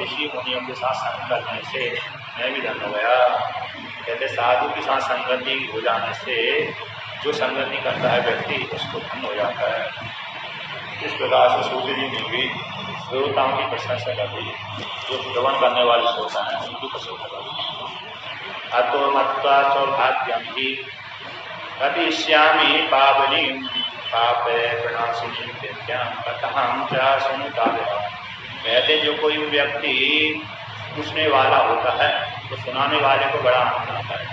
ऋषि मुनियों के साथ संग करने से मैं भी धन्य हो गया। कहते साधु के साथ संगति हो जाने से जो संगति करता है व्यक्ति उसको धन्य हो जाता है। इस प्रकार से सूर्य जी ने भी श्रोताओं की प्रशंसा कर दी, जो श्रवण करने वाले श्रोता हैं उनकी प्रशंसा कर दी। अतो मत्वा सौभाग्यम ही कतिष्यामि पावनी पापे प्रणाशिनी विद्याम कथाम च सुनुतादेव। कहते जो कोई व्यक्ति पूछने वाला होता है तो सुनाने वाले को बड़ा आनंद आता है।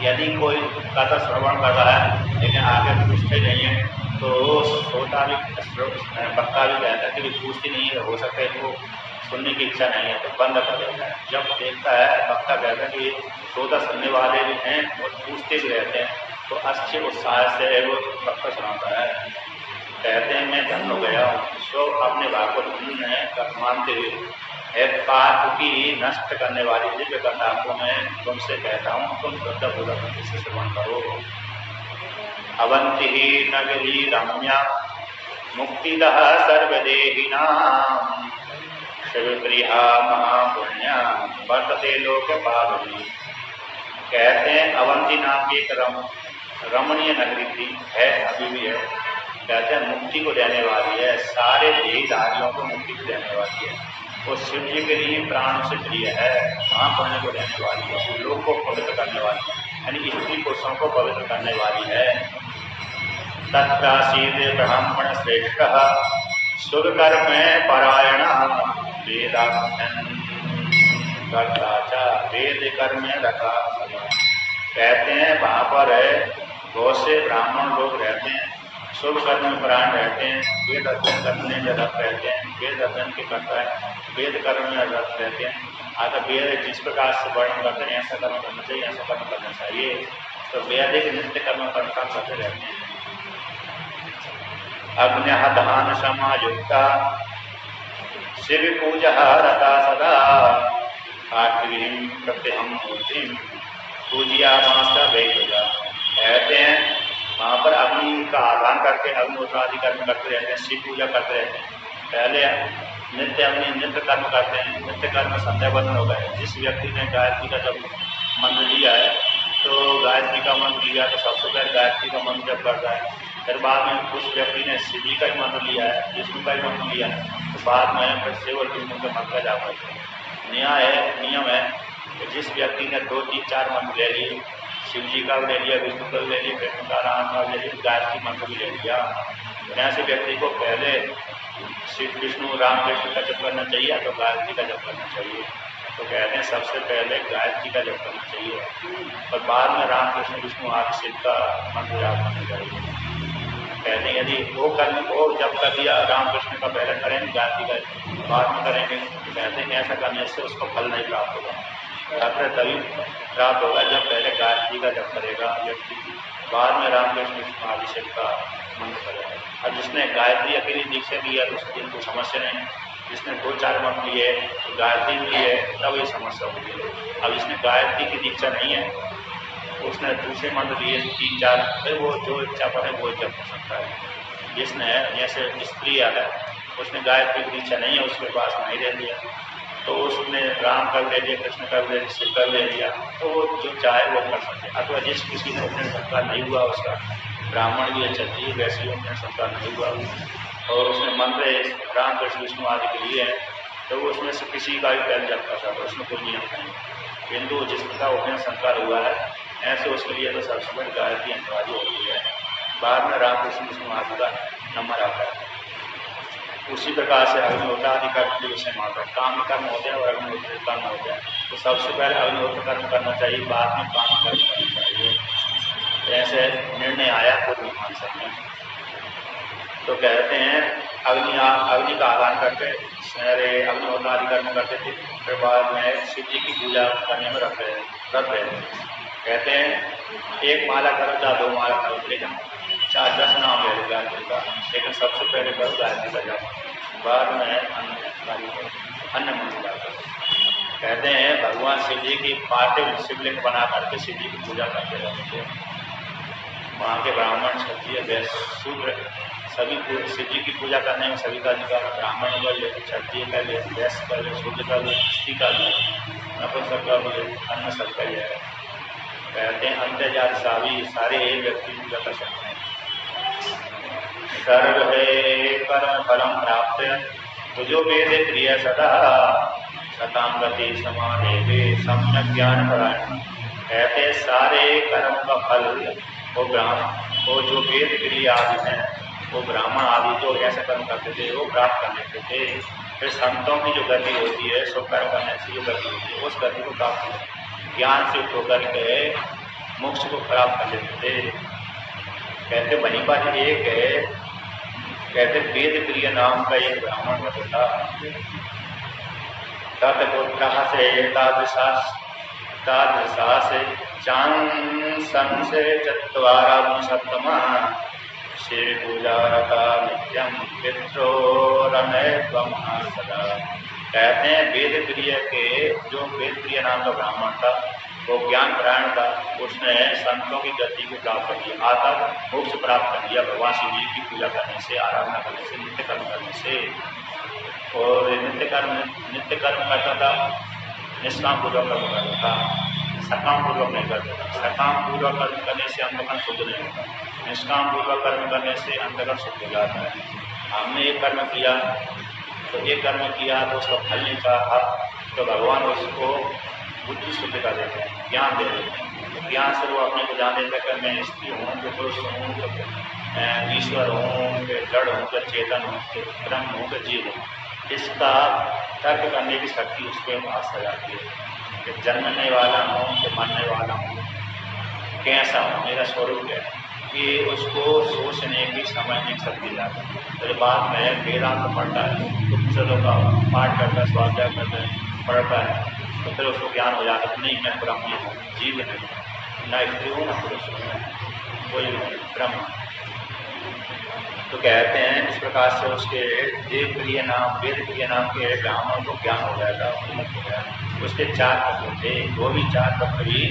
यदि कोई कथा श्रवण कर रहा है लेकिन आगे पूछते नहीं है तो श्रोता भी वक्ता भी कहता है कि पूछती नहीं है, हो सकता है तो सुनने की इच्छा नहीं है तो बंद कर देता है। जब देखता है वक्ता कहता है कि श्रोता सुनने वाले भी हैं और पूछते भी रहते हैं तो अच्छे उत्साह से वो वक्ता सुनाता है। कहते हैं मैं धन्य हो गया हूँ, सो अपने भाव को धन्य मानते हुए एक पाप की नष्ट करने वाली दिव्य कथा को मैं तुमसे कहता हूँ, तुम श्रद्धापूर्वक इसे श्रवण करो। अवंति नगरी रम्या मुक्तिदः सर्वदेहिनां शिवगृहा महापुण्या वर्तते लोक पावनी। कहते हैं अवंती नाम की एक रमणीय नगरी थी, है अभी भी है। कहते हैं मुक्ति को देने वाली है, सारे देहधारियों को मुक्ति को देने वाली है। वो शिव जी के लिए प्राण से प्रिय है, महापुण्य को देने वाली है, लोग को पवित्र करने वाली है, यानी स्त्री पुरुषों को पवित्र करने वाली है। तत्रासीद ब्राह्मण श्रेष्ठ सुरकर्म परायण वेदाध्ययन करता चा वेद कर्म रखा। कहते हैं वहाँ पर बहुत से ब्राह्मण लोग रहते हैं, शुभ कर्म में परायण रहते हैं, वेद अध्ययन करने में रत रहते हैं, वेद अध्ययन के करता है, वेद कर्म में रत रहते हैं। अतः वेद जिस प्रकार से वर्णन करते हैं ऐसा कर्म करना चाहिए, ऐसा कर्म करना चाहिए, तो वैदिक नित्य कर्म करते रहते हैं। अग्न्यः दान समायुक्ता शिव पूजा रता सदा आर्थिवीं प्रत्यहम मूर्तिम पूजिया मास्ता वैद्या। कहते हैं वहाँ पर अग्नि का आधान करके अग्निहोत्र आदि कर्म करते रहते हैं, शिव पूजा करते रहते हैं। पहले नित्य कर्म करते हैं, नित्य कर्म संध्या बंधन हो गए। जिस व्यक्ति ने गायत्री का जब मंत्र लिया है तो गायत्री का मंत्र लिया तो सबसे पहले गायत्री का मंत्र जब करता है, फिर बाद में उस व्यक्ति ने शिव जी का ही मंत्र लिया है, विष्णु का ही मंत्र लिया है तो बाद में फिर शिव और विष्णु के मंत्र का जाप करते हैं। नियम है कि जिस व्यक्ति ने 2, 3, 4 मंत्र ले लिए, शिव जी का भी ले लिया, विष्णु का भी ले लिया, विष्णु का राम का भी ले लिया, गायत्री मंत्र भी ले लिया, ऐसे व्यक्ति को पहले शिव विष्णु राम कृष्ण का जप करना चाहिए तो गायत्री का जप करना चाहिए। तो कहते हैं सबसे पहले गायत्री का जप करना चाहिए और बाद में राम कृष्ण विष्णु आदि शिव का मंत्र जाप करना चाहिए। कहते हैं यदि वो जब कर दिया राम कृष्ण का पहले करेंगे, गायत्री का बाद में करेंगे, तो कहते हैं ऐसा करने से उसको फल नहीं प्राप्त होगा। फिर तभी प्राप्त होगा जब पहले गायत्री का जप करेगा व्यक्ति, बाद में राम कृष्ण विष्णु आदि शिव का मंत्र करेगा। अब जिसने गायत्री अकेली दीक्षा की है तो उसकी कोई समस्या नहीं, जिसने 2, 4 मंत्र लिए तो गायत्री भी है तब ये समस्या होगी। अब इसने गायत्री की दीक्षा नहीं है, उसने दूसरे मंत्र लिए 3, 4, फिर वो जो इच्छा पर है वो जप कर सकता है। जिसने जैसे स्त्री है उसने गायत्री की दीक्षा नहीं है, उसके पास नहीं रह लिया तो उसने राम कर ले लिया, कृष्ण कर ले लिया, शिव कर ले लिया, तो वो जो चाहे वो कर सकते। अथवा जिस किसी ने उपनयन संस्कार नहीं हुआ, उसका ब्राह्मण भी क्षत्रिय वैसे ही उपनयन संस्कार नहीं हुआ और उसने मंत्र राम कृष्ण विष्णु आदि के लिए है तो वो उसमें से किसी का भी पहले जप कर सकता, उसमें कोई नियम नहीं। किंतु जिसका उपनयन संस्कार हुआ है ऐसे उसके लिए तो सबसे बड़ी गायत्री अनिवार्य होती है, बाद में राम कृष्ण विष्णु आदि का नंबर आता है। उसी प्रकार से अग्निहोत्र आदि कर्म के विषय में आता है, काम कर्म होते हैं और अग्निहोत्र कर्म होते हैं। तो सबसे पहले अग्निहोत्र कर्म करना चाहिए, बाद में काम कर्म करना चाहिए, ऐसे निर्णय आया पूर्व मीमांसा में। तो कहते हैं अग्नि का आदान करके सारे अग्निहोत्र आदि कर्म करते थे, फिर बाद में शिव जी की पूजा करने में रख रहे थे। कहते हैं 1 माला करो या 2 माला करो, लेकिन 4-10 नाम ले लो गायत्री का, लेकिन सबसे पहले करो गायत्री का जाप, बाद में अन्य मंत्र का करो। कहते हैं भगवान शिव जी की पार्थिव शिवलिंग बना करके शिव जी की पूजा करते रहते थे। वहाँ के ब्राह्मण क्षत्रिय वैश्य शूद्र सभी शिव जी की पूजा करने में सभी का अधिकार, ब्राह्मण कर ले, क्षत्रिय कर ले, वैश्य कर ले, शूद्र कर ले, स्त्री कर ले, नपुंसक कर ले, अन्न सबका ही है। कहते हैं अंत्य जाति सभी सारे एक व्यक्ति पूजा कर सकते हैं। सर्वे कर्म फलम प्राप्त तुझो वेद प्रिय सदा सताम गति समादेवे सम्यक ज्ञान परायण। कहते सारे कर्म का फल वो वो जो वेद प्रिय आदि हैं, वो ब्राह्मण आदि जो ऐसा कर्म करते थे वो प्राप्त कर लेते थे। फिर संतों की जो गति होती है, सो कर्म करने से जो गति होती है, उस गति को प्राप्त कर ज्ञान से होकर के मोक्ष को प्राप्त कर लेते थे। कहते वहीं पर एक है, कहते वेद प्रिय नाम का एक ब्राह्मण होता तत्पुत्र से तादृशा से चांसन से चत्वारा सप्तमा शिव पूजा रखा नित्यम पित्रोरनय सदा। कहते हैं वेद प्रिय के जो वेद प्रिय नाम का ब्राह्मण था, वो ज्ञान परायण था, उसने संतों की गति को प्राप्त कर लिया, आता मोक्ष प्राप्त कर लिया भगवान शिव जी की पूजा करने से, आराधना करने से, नित्य कर्म करने से। और नित्य कर्म करता था, निष्काम पूर्वक कर्म करता था, सकाम पूर्वक नहीं करता था। सकाम पूर्वक कर्म करने से अंतकर्म शुद्ध नहीं होता, निष्काम पूर्वक कर्म करने से अंतकर्म शुद्ध हो जाता है। हमने एक कर्म किया तो एक कर्म किया तो उसका फल नहीं चाहा, तो भगवान उसको बुद्धि शुद्ध कर देते हैं, ज्ञान दे देते हैं। ज्ञान से वो अपने को जान देता है मैं स्त्री हूँ, कि पुरुष हूँ, कि ईश्वर हूँ, कि जड़ हूँ, कि चेतन हूँ, कि ब्रह्म हूँ, कि जीव हूँ। इसका तर्क करने की शक्ति उसके पास आ जाती है कि जन्मने वाला हूँ, कि मरने वाला हूँ, कैसा हूँ, मेरा स्वरूप है, ये उसको सोचने की समझने की शक्ति जाती है। फिर बाद में वेदांत पढ़ता है, उपनिषदों का पाठ करता है, स्वाध्याय करता है, पढ़ता है, तो फिर उसको ज्ञान हो जाता है नहीं मैं ब्रह्म हूँ, जीव नहीं, न स्त्री हूँ, न पुरुष हूँ, कोई ब्रह्म। तो कहते हैं इस प्रकार से उसके वेद प्रिय नाम के ब्राह्मण को ज्ञान हो जाएगा, मुक्त हो गया। उसके 4 पुत्र थे, वो भी 4 पुत्र भी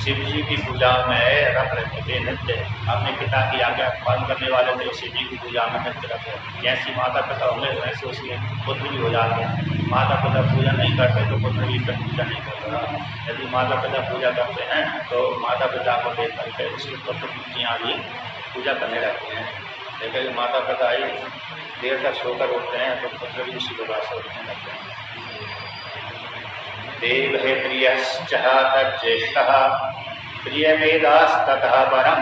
शिव जी की पूजा में रत रहते थे, नित्य अपने पिता की आज्ञा पालन करने वाले थे, शिव जी की पूजा में नित्य रहते। जैसी माता पिता होंगे वैसे उसके पुत्र भी हो जाते हैं। माता पिता पूजा नहीं करते तो पुत्र भी पूजा नहीं करता। यदि माता पिता पूजा करते हैं तो माता पिता को देख करके उसके पुत्र पुत्रियाँ भी पूजा करने लगते हैं। लेकिन माता पिता ही देर तक सोकर उठते हैं तो पुत्र भी उसी प्रकार से उठने लगते हैं। देव हे प्रियश्च तज्ज्येष्ठः प्रियमेदास्ततः परं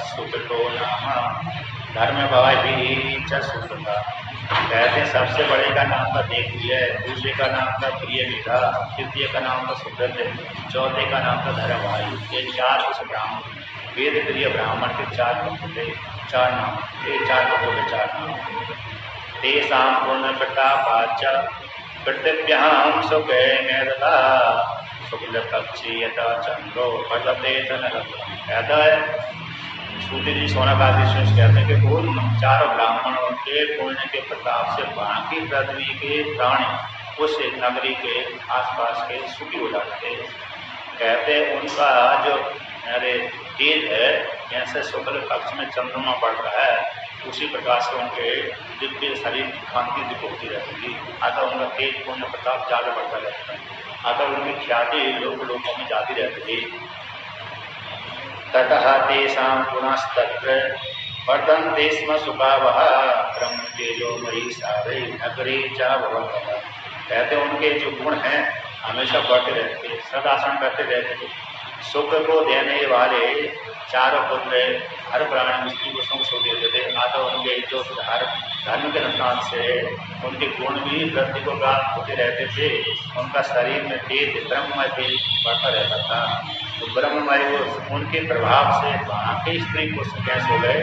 सुकृतो नाम धर्मभावी च सुकृता। कहते हैं सबसे बड़े का नाम था देवप्रिय, दूसरे का नाम था प्रियमेधा, तृतीय का नाम था सुकृत, चौथे का नाम था धर्मभावी। ये 4 उस ब्राह्मण वेद प्रिय ब्राह्मण के 4 पुत्र थे, 4 नाम, ये 4 पुत्रों के 4 नाम। तेषां पूर्णप्रतापाच्च पृथिव्यां सुखे मेधता शुक्लपक्षीयता चंद्रो भजते धनरत्नम्। कहता है सूर्य जी सोनाकाधीश्वर कहते हैं कि उन 4 ब्राह्मणों के पुण्य के प्रताप से बाकी पृथ्वी के प्राणी उस नगरी के आसपास के सुखी हो जाते थे। कहते उनका जो तेज है, जैसे शुक्ल पक्ष में चंद्रमा पड़ रहा है, उसी प्रकार से उनके दिव्य शरीर की कांति दीप होती रहती थी। अतः उनका तेज पुण्य प्रताप ज्यादा बढ़ता रहता है, अतः उनकी ख्याति लोगों में जाती रहती थी। ततः तेषां पुनस्तत्र वर्धन्ते स्म सुखावः ब्रह्म तेजो मयि सारे नगरी च भवन्तः। कहते उनके जो गुण हैं हमेशा बढ़ते रहते थे, सदासन करते रहते थे। सुख को देने वाले 4 पुत्र हर प्राणी स्त्री को सुख देते थे। अतः उनके जो धर्म के अनुसार से उनके गुण भी वृद्धि को प्राप्त होते रहते थे। उनका शरीर में तेज ब्रह्ममय तेज बढ़ता रहता था। तो ब्रह्ममय उनके प्रभाव से बाकी स्त्री को कैसे हो गए,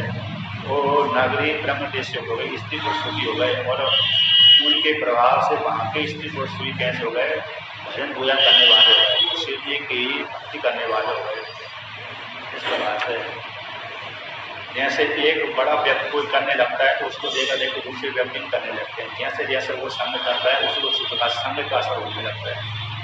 वो नगरी ब्रह्म देश हो गई, स्त्री को सुखी हो गए। और उनके प्रभाव से बाकी स्त्री को सुखी कैसे हो गए, भजन पूजन करने वाले हो गए, शिव जी की भक्ति करने वाले हो गए। इस प्रकार से जैसे एक बड़ा व्यक्ति कोई करने लगता है तो उसको देखा देख दूसरे व्यक्ति करने लगते हैं। जैसे जैसे वो संग करता है उसी प्रकार संग का असर होने लगता है।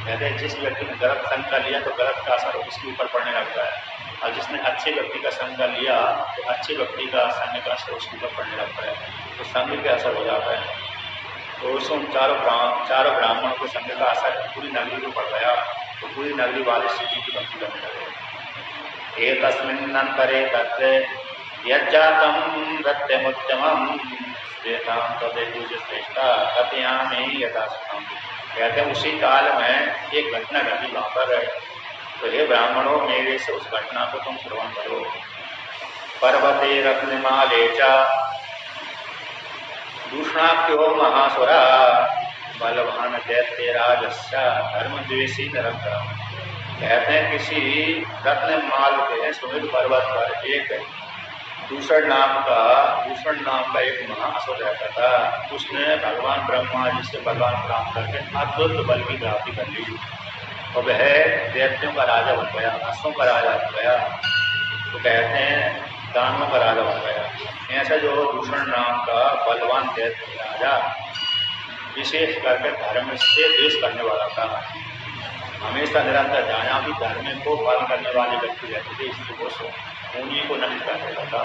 कहते हैं जिस व्यक्ति ने गलत संग कर लिया तो गलत का असर उसके ऊपर पड़ने लगता है। और जिसने अच्छे व्यक्ति का संग कर लिया तो अच्छे व्यक्ति का संग का असर उसके ऊपर पड़ने लगता है, तो संग पे असर हो जाता है। तो उस चारों ब्राह्मणों के संग का असर पूरी नगरी को पड़ गया, तो पूरी नगरी वाले शिव जी की भक्ति करने लगे। एक तस्मिन्नंतरे तत्र यज्जातम नृत्यमुत्तमम् श्वेतां तदेव श्रेष्ठा कथयामि यथास्थम। कहते हैं उसी काल में एक घटना घटी वहाँ पर, तो हे ब्राह्मणों मेरे से उस घटना को तुम श्रवण करो। पर्वते रत्नमाले च दूषणाख्यो महासुरा बलवान दैत्यराजस्य धर्मद्वेषी निरंतरम्। कहते हैं किसी रत्नमाल के सुमित पर्वत पर एक दूषण नाम का एक महासुर रहता था। उसने भगवान ब्रह्मा जी से बलवान प्राप्त करके अद्भुत बल की प्राप्ति कर ली और वह दैत्यों का राजा बन गया, असुरों का राजा बन गया, तो कहते हैं दानवों का राजा बन गया। ऐसा जो दूषण नाम का बलवान दैत्य राजा विशेष करके धर्म से द्वेष करने वाला था। हमेशा निरंतर जहाँ भी धर्म को पालन करने वाले व्यक्ति रहते थे, इसलिए उन्हीं को नष्ट कर देता था।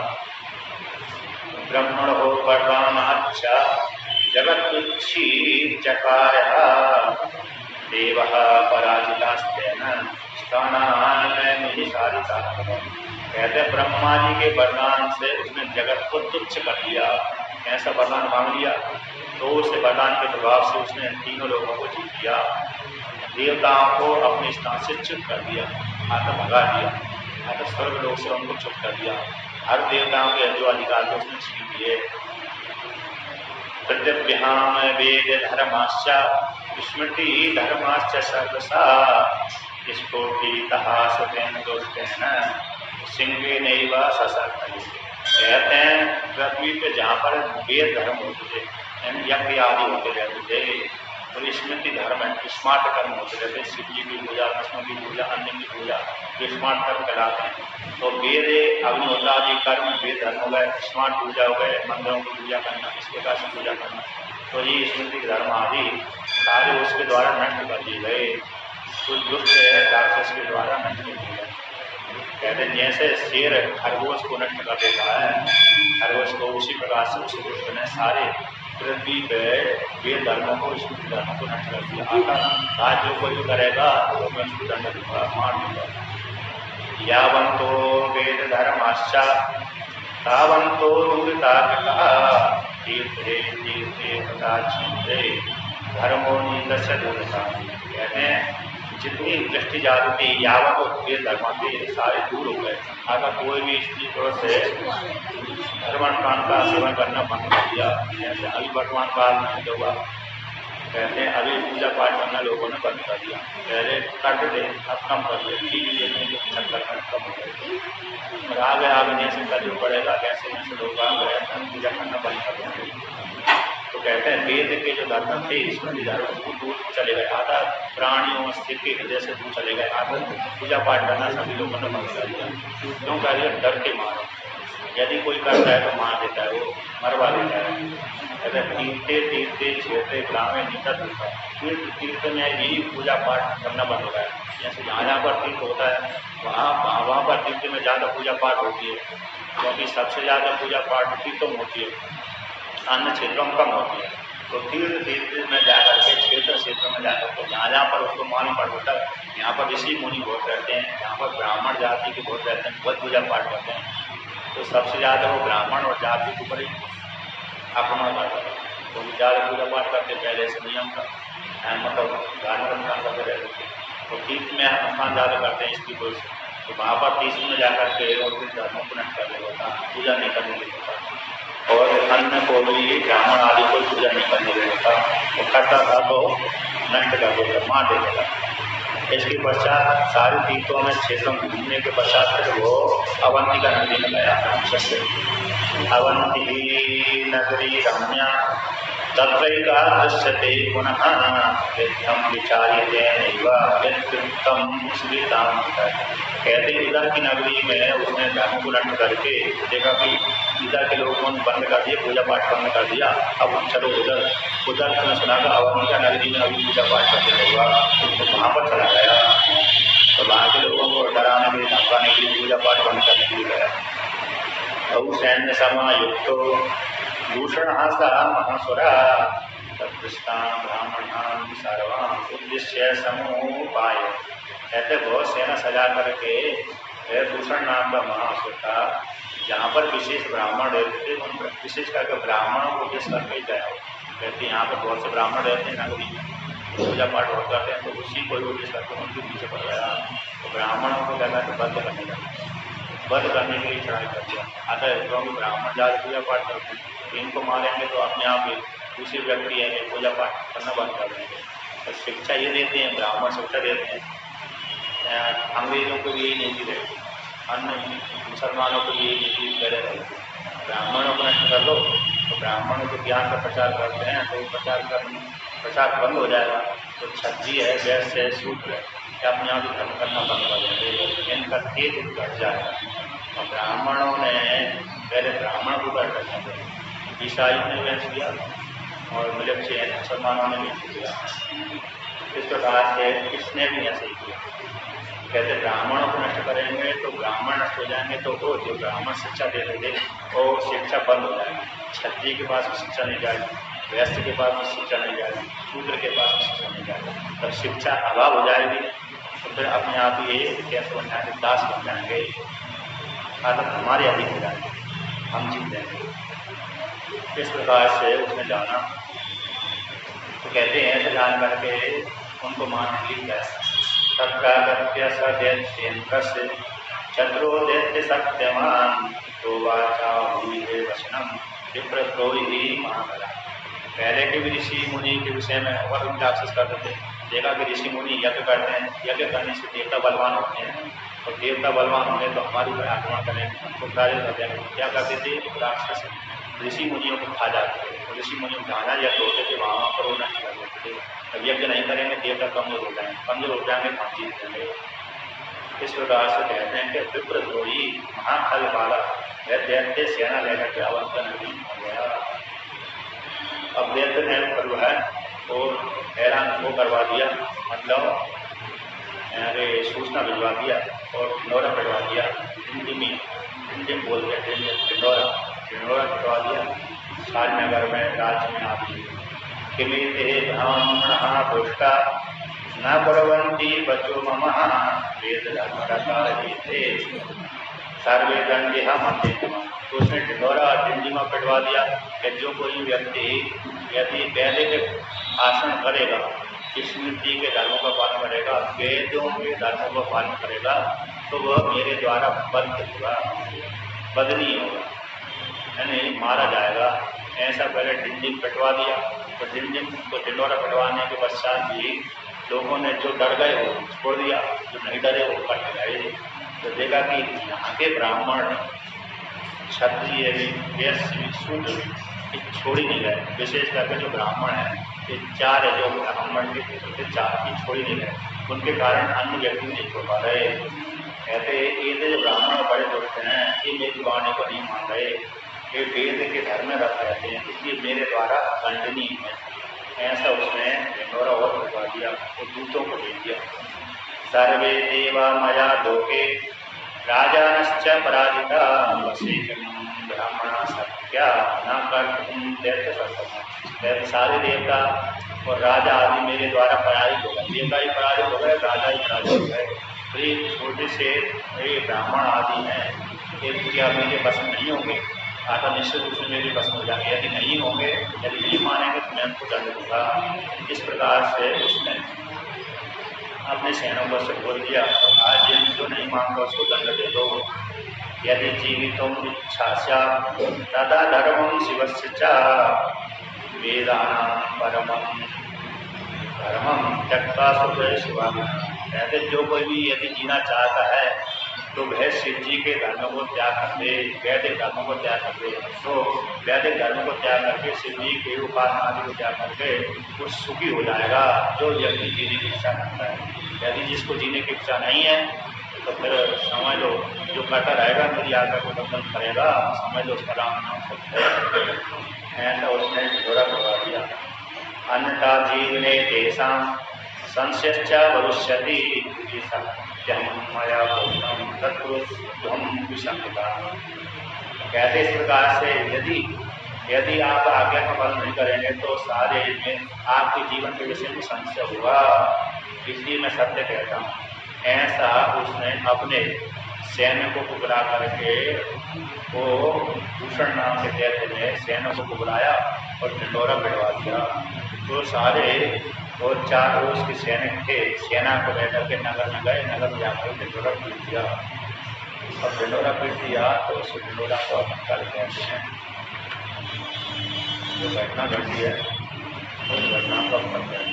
ब्रह्मण हो बलवानाच्चा जगत्तुच्छी चकार देव पराजितास्तेन स्थानान्य सारिता। कहते ब्रह्मा जी के वरदान से उसने जगत को तुच्छ कर लिया, ऐसा वरदान मांग लिया, तो उससे वरदान के प्रभाव से उसने तीनों लोगों को जीत लिया, देवताओं को अपने स्थान से चुप कर दिया, आकर भगा दिया, आकर स्वर्ग लोक से उनको चुप कर दिया, हर देवताओं के जो अधिकार थे उसने छीन लिए। प्रत्यभ्याम वेद धर्माश्च स्मृति धर्माश्च सर्वसा स्फोटितः सुतेन दुष्टेन सिंहे नैव सशक्तैः। कहते हैं पृथ्वी पे जहाँ पर वेद धर्म होते थे, यज्ञ आदि होते रहते थे, और स्मृति धर्म है, स्मार्ट कर्म होते रहते, शिव जी की पूजा, विष्णु की पूजा, अन्य की पूजा, ये स्मार्ट कर्म कहलाते हैं। तो वेद अग्निहोत्र आदि कर्म वेद धर्म हो गए, स्मार्ट पूजा हो गए, मंदिरों की पूजा करना, इस प्रकार से पूजा करना, तो ये स्मृति धर्म आदि सारे उसके द्वारा नष्ट कर दिए गए, कुछ दुष्ट राक्षस के द्वारा नष्ट कर दिए गए। कहते हैं जैसे शेर खरगोश को नष्ट कर देता है, खरगोश को उसी प्रकार से उस दुष्ट ने सारे पृथ्वी पे वेद धर्मों को, स्मृति धर्मों को नष्ट कर दिया। आज जो कोई करेगा तो मैं उसको दंड दूंगा, मार दूंगा। यावंतो वेद धर्माश्च तावंतो दूरिता तीर्थे तीर्थे तथा क्षिप्रे धर्मो नीतस्य दूरता। कहते हैं जितनी दृष्टि जाती थी यावत वेद धर्म के सारे दूर हो गए। अगर कोई भी स्त्री पुरुष से धर्मानुष्ठान का सेवन करना बंद कर दिया, जैसे अभी वर्तमान काल में जो हुआ, कहते हैं अभी पूजा पाठ करना लोगों ने बंद कर दिया, पहले करते थे अब कम कर दिया, टीवी देखने के चक्कर में कम हो गए, और आगे जैसे करना पड़ेगा वैसे वैसे लोग आ गए पूजा करना बंद कर देंगे। तो कहते हैं वेद के जो धर्म थे स्मृति धर्म वो दूर चले गए, आधा प्राणियों स्थिर के हृदय से दूर चले गए, आधा पूजा पाठ करना सभी लोगों ने बंद कर दिया। क्यों कह रही है? डर के मारो, यदि कोई करता है तो मार देता है, वो मरवा देता है। अगर तीर्थे तीर्थे क्षेत्र ग्रामीण निकट होता है, तीर्थ में यही पूजा पाठ करना बंद हो गया है। जैसे जहाँ पर तीर्थ होता है वहाँ पर तीर्थ में ज़्यादा पूजा पाठ होती है, क्योंकि सबसे ज़्यादा पूजा पाठ तीर्थों में होती है, अन्य क्षेत्रों में कम होती है। तो तीर्थ में जाकर के क्षेत्र में जाकर के जहाँ पर उसको मालूम पड़ होता है, यहाँ पर ऋषि मुनि बहुत रहते हैं, यहाँ पर ब्राह्मण जाति के बहुत रहते हैं, बहुत पूजा पाठ करते हैं, तो सबसे ज़्यादा वो ब्राह्मण और जाति के ऊपर ही आक्रमण करता है। तो ज़्यादा पूजा पाठ करते पहले से नियम का मतलब धार्मिक अनुष्ठान करते रहते थे। तो तीर्थ में अनुष्ठान ज़्यादा करते हैं इसकी कोई, तो वहाँ पर तीर्थ में जाकर के और कुछ धर्मों को नष्ट कर देता, पूजा नहीं करने देता, और अन्य को भी ब्राह्मण आदि को पूजा नहीं करने देता, वो करता था तो नष्ट कर देता, मार देता। इसके पश्चात सारे तीर्थों में क्षेत्रों में घूमने के पश्चात फिर वो अवंती का नगरी में गया। अवंती नगरी रम्या तत्रैका दृश्यते पुनः यत्थं विचार्यते नैव यत्कृतं स्मृतां। कहते इधर की नगरी में उसने धर्म को नष्ट करके देखा कि सीधा के लोगों ने बंद कर दिया, पूजा पाठ बंद कर दिया। अब चलो उधर उधर तो सुना था अवंतिका नगरी में अभी पूजा पाठ करते होगा, तो वहाँ पर चला गया। तो वहाँ के लोगों को डराने के लिए, धमकाने के लिए पूजा पाठ बंद करने के लिए गया। बहु सैन्य समायुक्तो भूषणहासा महासुरा तत्पृष्टान ब्राह्मणान सर्वान उद्देश्य समूपाय। कहते बहुत सेना सजा करके भूषण नाम का महासुर था, जहाँ पर विशेष ब्राह्मण रहते थे, उन विशेष करके ब्राह्मणों को उद्देश्य करके ही गया। कहते यहाँ पर बहुत से ब्राह्मण रहते हैं ना, कभी पूजा पाठ बहुत करते हैं, तो उसी को उद्देश्य करके उनके पीछे पड़ गया। तो ब्राह्मणों को कहता है बंद करने लगा, बंद करने के लिए चढ़ाई कर दिया। अगर क्योंकि ब्राह्मण ज़्यादा पूजा पाठ करते हैं, इनको मारेंगे तो अपने आप ही दूसरे व्यक्ति है पूजा पाठ करना बंद कर देंगे। तो शिक्षा ये देते हैं, ब्राह्मण शिक्षा देते हैं। अंग्रेजों को भी यही नीति रहेगी, अन्य मुसलमानों को यही नीति करे रहेगी। ब्राह्मणों को नष्ट कर लो, तो ब्राह्मणों को ज्ञान का प्रचार करते हैं, तो प्रचार बंद हो जाएगा। तो क्षत्रिय है, वैश्य है, शूद्र है, अपने आप ही धर्म करना बंद कर देंगे, इनका तेज घट जाएगा। और ब्राह्मणों ने पहले ब्राह्मण को कर रखा था, ईसाइयों ने वैसे किया और मुसलमानों ने भी किया। इस प्रकार से इसने भी ऐसे ही किया। कहते ब्राह्मणों को नष्ट करेंगे तो ब्राह्मण नष्ट हो जाएंगे, तो वो जो ब्राह्मण शिक्षा देते थे वो शिक्षा बंद हो जाएगी। क्षत्रिय के पास शिक्षा नहीं जाएगी, वैश्य के पास शिक्षा नहीं जाएगी, शूद्र के पास शिक्षा नहीं जाएगी। तो शिक्षा अभाव हो जाएगी, तो फिर अपने आप ही ये कैसे बन जाएंगे, दास बन जाएंगे, आदत हमारे अधिक हो जाएंगे, हम जीत जाएंगे। इस प्रकार से उसने जाना। तो कहते हैं ऐसे जान करके उनको मानने के लिए तत्कागत्य सदैत्येन्द्रस्य चत्रोदैत्य सत्यवान तो वाचा हुई है वचनम विप्रतो ही महाबला। पहले के भी ऋषि मुनि के विषय में और उनके राक्षस करते थे। देखा कि ऋषि मुनि यज्ञ करते हैं, यज्ञ करने से देवता बलवान होते हैं, और देवता बलवान होंगे तो हमारी पर आक्रमण करें, उनको कार्य करते हैं। क्या करते थे, राक्षस ऋषि मुनियों को खा जाते थे। तो ऋषि मुनियों जहाँ यज्ञ होते थे वहाँ पर वो नष्ट कर देते थे। अब यज्ञ नहीं करेंगे देवता कमजोर हो जाएंगे, कमजोर हो जाएंगे हम जीत जाएंगे। इस प्रकार से कहते हैं कि विप्रद्रोही महाफल वाला वह दैत्य सेना लेकर के अवंतन नहीं हो गया। अब दैत्य ने जो है वो हैरान वो करवा दिया, मतलब अरे सूचना भिजवा दिया और ढिंडोरा पिटवा दिया। हिंदी बोलते हैं ढिंडोरा पिटवा दिया। राजनगर में राज्य में आती किमिते ब्राह्मणः पुष्टा न कुर्वन्ति बचो मम वेद धर्मरतारयेते सर्वे दंडिहा मते। तो उसने ढिंडोरा डिंडीमा पिटवा दिया कि जो कोई व्यक्ति यदि वैदिक आचरण करेगा, स्मृति के धर्मों का पालन करेगा, वेदों के धर्मों का पालन करेगा, तो वह मेरे द्वारा बद्ध होगा, बदनी होगा, यानी मारा जाएगा। ऐसा पहले डिंडिम पिटवा दिया। तो डिंडिम को ढिंडोरा पिटवाने के पश्चात भी लोगों ने जो डर गए वो छोड़ दिया, जो नहीं डरे वो कट गए। तो देखा कि यहाँ के ब्राह्मण, क्षत्रिय भी, वैश्य भी, शूद्र भी छोड़ ही नहीं गए। विशेष करके जो ब्राह्मण है, ये चार है जो ब्राह्मण के चार की छोड़ ही नहीं गए। उनके कारण अन्य व्यक्ति नहीं छोड़ पा रहे। कहते ये जो ब्राह्मण बड़े दोस्त हैं, ये मेरी वाणी को नहीं मान रहे, ये वेद के धर्म में रख रहते हैं, इसलिए मेरे द्वारा दंडनीय है। ऐसा उसने ढिंडोरा और भिजवा दिया और दूतों को भेज दिया। सर्वे देवा मया लोके राजानश्च पराजिता ब्राह्मणा सत्या न कर्तुं दैत्य सत्तम। सारे देवता और राजा आदि मेरे द्वारा पराजित हो गए, देवता ही पराजित हो गए, राजा ही पराजित हो गए। तो ये छोटे से ये ब्राह्मण आदि हैं, ये क्या मेरे बस में नहीं होंगे, आता निश्चित रूप से मेरे बस में हो जाएंगे। यदि नहीं होंगे, यदि नहीं मानेंगे तो मैं उनको दंड दूंगा। इस प्रकार से उसने अपने सैनिकों से बोल दिया, आज जो नहीं मानता उसको दंड दे दो। यदि जीवितुम इच्छा तदा धर्मं शिवस्य च वेदानां परमं धर्मं त्यक्त्वा सुखे शिवा। कहते जो कोई भी यदि जीना चाहता है तो वह शिव जी के धर्मों को त्याग कर दे, वैदिक धर्मों को त्याग कर दे। तो वैदिक धर्म को त्याग करके शिव जी के उपासना आदि को त्याग करके वो सुखी हो जाएगा। जो व्यक्ति जीने की इच्छा करता है, यदि जिसको जीने की इच्छा नहीं है तो फिर समझ लो जो करता रहेगा मेरी आज्ञा को उल्लंघन करेगा, समझ लो उसका राम नाम सत्य है। ऐसा उसने ढिंढोरा करवा दिया। अन्यथा जीवने देशा संशयश्च भविष्यति सत्यम मया भूतम तत्पुरुषम विसंगता। कहते इस प्रकार से यदि आप आज्ञा का पालन नहीं करेंगे तो सारे में आपके जीवन के विषय में संशय हुआ, इसलिए मैं सत्य कहता हूँ। ऐसा उसने अपने सैनिकों को बुला करके वो भूषण नाम के दैत्य ने सैनिकों को बुलाया और ढिंढोरा पिटवा दिया। तो सारे और 4 रोज के सैनिक थे, सेना को लेकर के नगर में गए, नगर में जाकर ढिंढोरा पीट दिया। और ढिंढोरा पीट दिया तो उस ढिंढोरा को अपकार कहते हैं। जो घटना घटी है उस घटना को अपकार कहते हैं।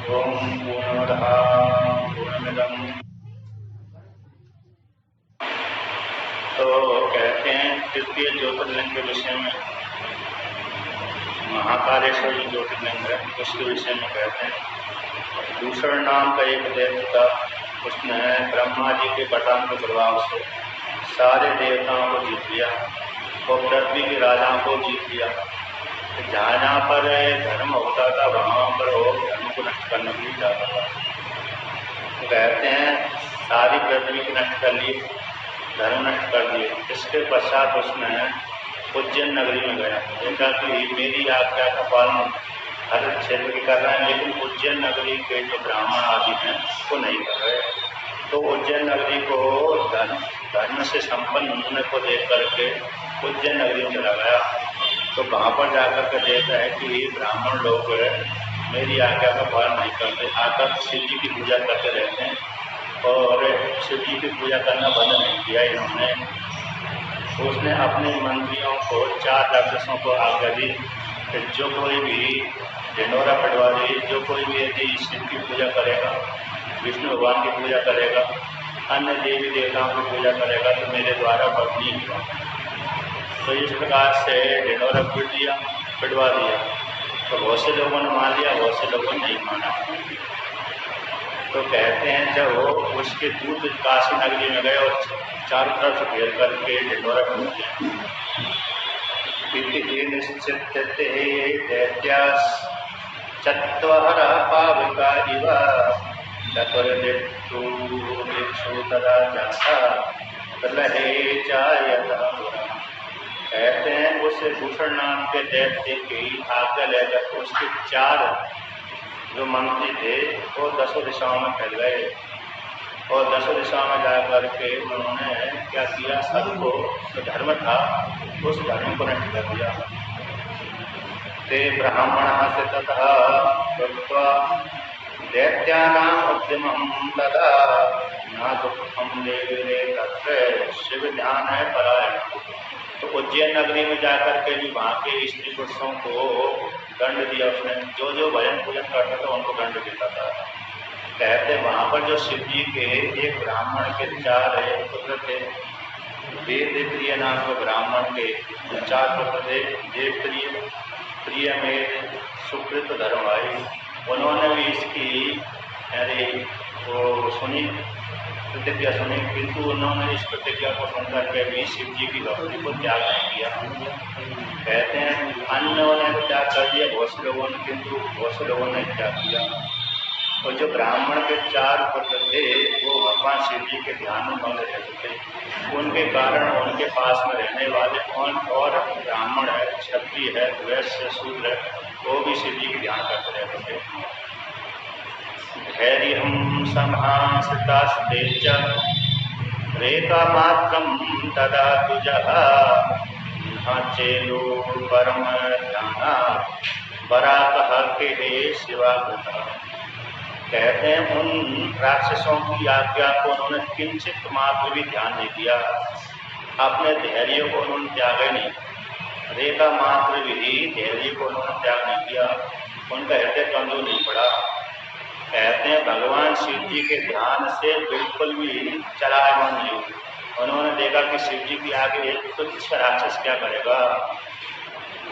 ओम पूर्णमदः पूर्णमिदं। तो कहते हैं तृतीय ज्योतिर्लिंग के विषय में, महाकालेश्वर जो ज्योतिर्लिंग है उसके विषय में कहते हैं। दूषण नाम का एक दैत्य था, उसने ब्रह्मा जी के वरदान के प्रभाव से सारे देवताओं को जीत लिया और पृथ्वी के राजाओं को जीत लिया। जहाँ जहाँ पर धर्म होता था वहाँ पर वो धर्म को नष्ट करने के लिए जाता था। तो कहते हैं सारी पृथ्वी को नष्ट कर ली, धर्म नष्ट कर दिए। इसके पश्चात उसने उज्जैन नगरी में गया, देखा कि मेरी आज्ञा का पालन हर क्षेत्र के कर रहे हैं, लेकिन उज्जैन नगरी के जो ब्राह्मण आदि हैं वो नहीं कर रहे। तो उज्जैन नगरी को धर्म से संपन्न होने को देख करके उज्जैन नगरी में चला गया। तो वहाँ पर जाकर के देखा है कि ब्राह्मण लोग मेरी आज्ञा का पालन नहीं करते, आकर शिव जी की पूजा करते रहते हैं और शिव जी की पूजा करना बंद नहीं किया इन्होंने। तो उसने अपने मंत्रियों को 4 राक्षसों को आज्ञा दी कि जो कोई भी ढिंढोरा पिटवा दी, जो कोई भी यदि शिव की पूजा करेगा, विष्णु भगवान की पूजा करेगा, अन्य देवी देवताओं की पूजा करेगा तो मेरे द्वारा बदली होगा। तो इस प्रकार से ढिंढोरा पिटवा दिया। तो बहुत से लोगों ने मान लिया, बहुत से लोगों ने नहीं माना। तो कहते हैं जब वो उसके दूत काशी नगरी में गए और चारों तरफ से घेर करके ढिंढोरा पिट दिया। निश्चित चत्वारः पावका इव तदा जाता प्रलहे जायतः। कहते हैं उस भूषण नाम के दैत्य की आज्ञा लेकर उसके 4 जो मंत्री थे वो 10 दिशाओं में फैल गए और 10 दिशाओं में जा करके उन्होंने क्या किया, सबको जो धर्म था उस धर्म को नष्ट कर दिया। ते ब्राह्मणः से ततः कृत्वा दैत्यानाम् उद्यमं तदा न दुःखं देविरे तत्र शिव ध्यान है परायण। तो उज्जैन नगरी में जाकर के भी वहाँ के स्त्री पुरुषों को दंड दिया उसने, जो जो भजन पूजन करता था उनको दंड देता था। कहते वहाँ पर जो शिव जी के एक ब्राह्मण के 4 पुत्र थे, वेद प्रिय नाम के ब्राह्मण के 4 पुत्र थे, देवप्रिय, प्रियमेध, सुकृत, धर्मभाई। उन्होंने भी इसकी वो सुनी, प्रतिज्ञा सुनी, किंतु उन्होंने इस प्रतिज्ञा को सुनकर के भी शिव जी की भक्ति को त्याग नहीं किया। कहते हैं अन्यों ने तो त्याग कर दिया बहुत से लोगों ने, किंतु बहुत से लोगों ने त्याग किया। और जो ब्राह्मण के 4 पुत्र थे वो भगवान शिव जी के ध्यान में बंद रहते थे। उनके कारण उनके पास में रहने वाले और ब्राह्मण है, क्षत्रिय है, वैश्य, शूद्र है, वो भी शिव जी के ध्यान करते रहते थे। धैर्यं समाश्रितास्ते च रेखामात्रं ददातु जः न चेलो परम ध्यानात् बराकः के शिवाकृतः। कहते हैं उन राक्षसों की आज्ञा को उन्होंने किंचित मात्र भी ध्यान नहीं दिया, अपने धैर्य को उन्होंने त्यागा नहीं, रेखा मात्र भी धैर्य को उन्होंने त्याग नहीं किया, उनका हृदय कमजोर नहीं पड़ा। कहते हैं भगवान शिव जी के ध्यान से बिल्कुल भी चलायमान नहीं हुए। उन्होंने देखा कि शिव जी की आगे एक तुच्छ राक्षस क्या करेगा,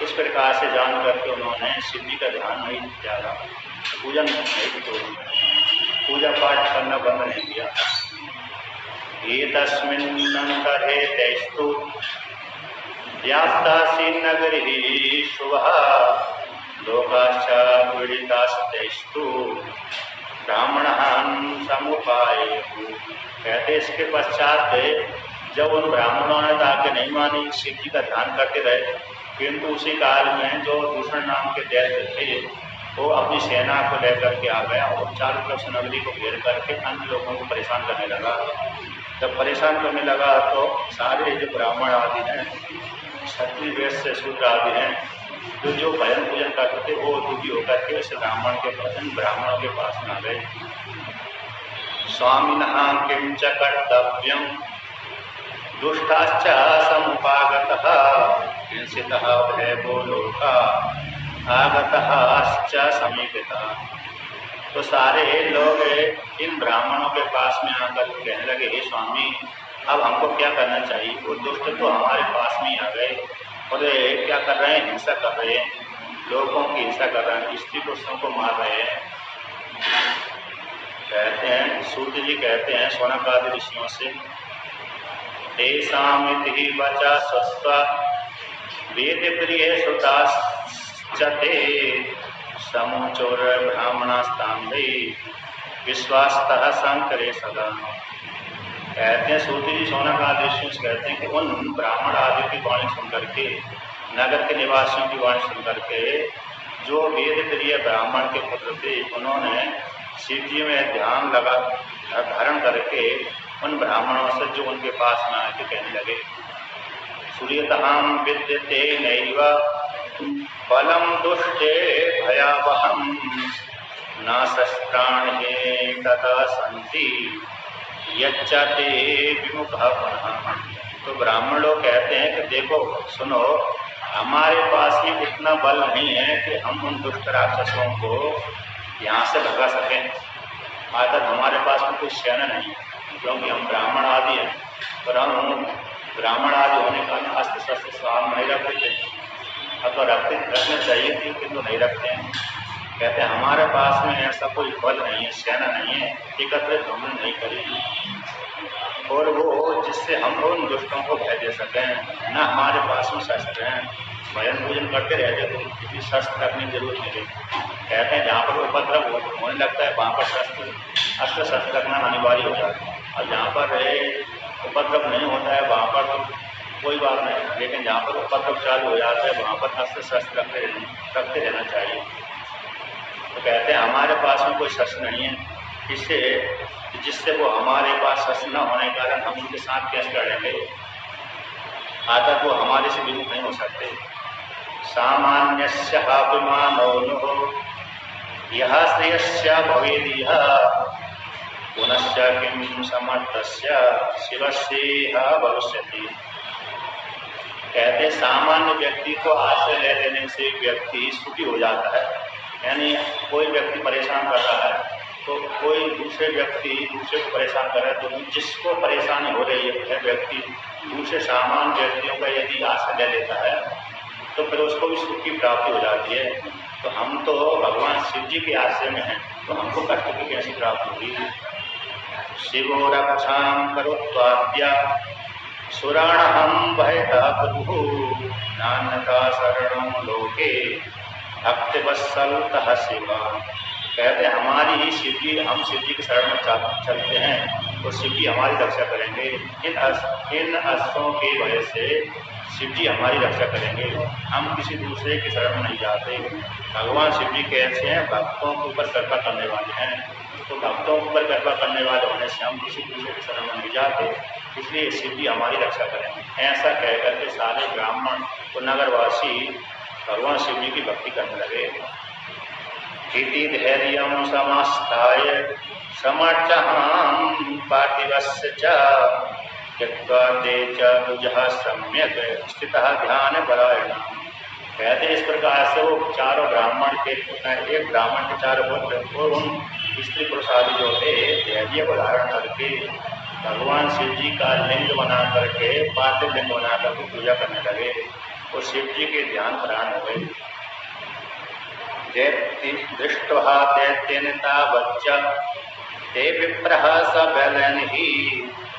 इस प्रकार से जान करके उन्होंने शिव जी का ध्यान नहीं त्यागा, पूजन नहीं छोड़ा, पूजा पाठ करना बंद नहीं किया। एतस्मिन्नन्तरे तैस्तु व्याप्तासि नगरी शुभः लोकाश्च पीड़ितास्तैस्तु ब्राह्मणान् समुपायेतु। कहते इसके पश्चात जब उन ब्राह्मणों ने ताकि नहीं मानी, शिव जी का ध्यान करते रहे, किंतु उसी काल में जो दूषण नाम के दैत्य थे वो अपनी सेना को लेकर के आ गया और चारों तरफ से नगरी को घेर करके अन्य लोगों को परेशान करने लगा। जब परेशान करने लगा तो सारे जो ब्राह्मण आदि हैं, क्षत्रिय वैश्य शूद्र आदि हैं, जो भजन पूजन करते थे वो दुखी होकर के उस ब्राह्मणों के पास में आ गए। स्वामिनः किं च कर्तव्यं दुष्टाश्च समुपागतः हिंसितः भयभो लोकाः आगतः समीपितः। तो सारे लोग इन ब्राह्मणों के पास में आकर कहने लगे, हे स्वामी अब हमको क्या करना चाहिए? वो दुष्ट तो हमारे पास में आ गए और क्या कर रहे हैं? हिंसा कर रहे हैं, लोगों की हिंसा कर रहे हैं, स्त्री पुरुषों को मार रहे हैं। कहते हैं सूत जी कहते हैं शौनकादि ऋषियों से, तेषामिति वचा स्वस्वा वेद प्रिय सुताश्चते समोचोर ब्राह्मणास्तांबे विश्वास्तः शंकरे सदा। कहते हैं सूती जी शौनकादि ऋषियों से कहते हैं कि उन ब्राह्मण आदि की वाणी सुन करके, नगर के निवासियों की वाणी सुन करके जो वेद प्रिय ब्राह्मण के पुत्र थे, उन्होंने शिव जी में ध्यान लगा धारण करके उन ब्राह्मणों से जो उनके पास में आए थे कहने लगे, सूर्यतहां विद्यते नैव बलम दुष्टे भयावहं न शस्त्राणि तथा सन्ति यच्चते विमुखः पुनः। तो ब्राह्मण लोग कहते हैं कि देखो सुनो, हमारे पास में इतना बल नहीं है कि हम उन दुष्ट राक्षसों को यहाँ से भगा सकें। आज तक हमारे पास में कोई सेना नहीं है, क्योंकि हम ब्राह्मण आदि हैं, पर हम ब्राह्मण आदि होने का अस्त्र शस्त्र साम नहीं रखते थे। अब तो रखने चाहिए थी किंतु नहीं रखते हैं। कहते हैं हमारे पास में ऐसा कोई बल नहीं है, सेना नहीं है, एकत्रित हमने नहीं करी और वो जिससे हम उन दुष्टों को भय दे सकें। न हमारे पास में शस्त्र हैं, भजन पूजन करते रहते तो किसी शस्त्र रखने की जरूरत नहीं है। कहते हैं जहाँ पर उपद्रव होने लगता है वहाँ पर अस्त्र शस्त्र रखना अनिवार्य हो जाता है, और जहाँ पर उपद्रव नहीं होता है वहाँ पर तो कोई बात नहीं, लेकिन जहाँ पर उपद्रव चालू हो जाता है वहाँ पर अस्त्र शस्त्र रखते रहना चाहिए। तो कहते हैं हमारे पास में कोई शस्त्र नहीं है, जिससे वो हमारे पास शस्त्र न होने के कारण हम उनके साथ कैसे लड़ेंगे? आज तक वो हमारे से विमुख नहीं हो सकते। सामान्यस्य अभिमानो यह श्रेयस्य भवेदिह पुनश्च किं समर्थस्य शिवस्येह भविष्यति। कहते सामान्य व्यक्ति को आश्रय ले लेने से व्यक्ति सुखी हो जाता है। यानी कोई व्यक्ति परेशान कर रहा है तो कोई दूसरे व्यक्ति दूसरे को परेशान कर रहा है, तो जिसको परेशानी हो रही है व्यक्ति दूसरे सामान्य व्यक्तियों का यदि आश्रय ले लेता है तो फिर उसको भी सुख की प्राप्ति हो जाती है। तो हम तो भगवान शिव जी के आश्रय में हैं, तो हमको कष्ट की कैसी प्राप्ति होगी? शिवो रक्षां करोत्वाद्य सुराणहं भयतः प्रभुः नान्यथा शरणं लोके भक्तिवत्सलतः शिवा। कहते हैं हमारी ही शिव जी, हम शिव जी की शरण में चलते हैं तो शिव जी हमारी रक्षा करेंगे। इन अस्त्रों की वजह से शिव जी हमारी रक्षा करेंगे, हम किसी दूसरे की शरण में नहीं जाते। भगवान शिव जी कैसे हैं? भक्तों के ऊपर कृपा करने वाले हैं, तो भक्तों के ऊपर कृपा करने वाले होने से हम किसी दूसरे की शरण में नहीं जाते, इसलिए शिव जी हमारी रक्षा करेंगे। ऐसा कह करके सारे ब्राह्मण और नगरवासी भगवान शिव जी की भक्ति करने लगे। इति धैर्यं समास्ताय समर्चहां पार्थिवस्य च त्यक्त्वा ते च भुजः सम्यक् स्थितः ध्यानपरायणः। कहते इस प्रकार से वो चारों ब्राह्मण के एक ब्राह्मण के चारों पुत्र और उन स्त्री पुरुष आदि जो थे धैर्य को धारण करके भगवान शिव जी का लिंग बना करके पार्थिव लिंग बना करके पूजा करने लगे और शिव जी के ध्यान परायण हो गए। दृष्ट्वा दैत्येन तावच्च ते विप्रः सबलैः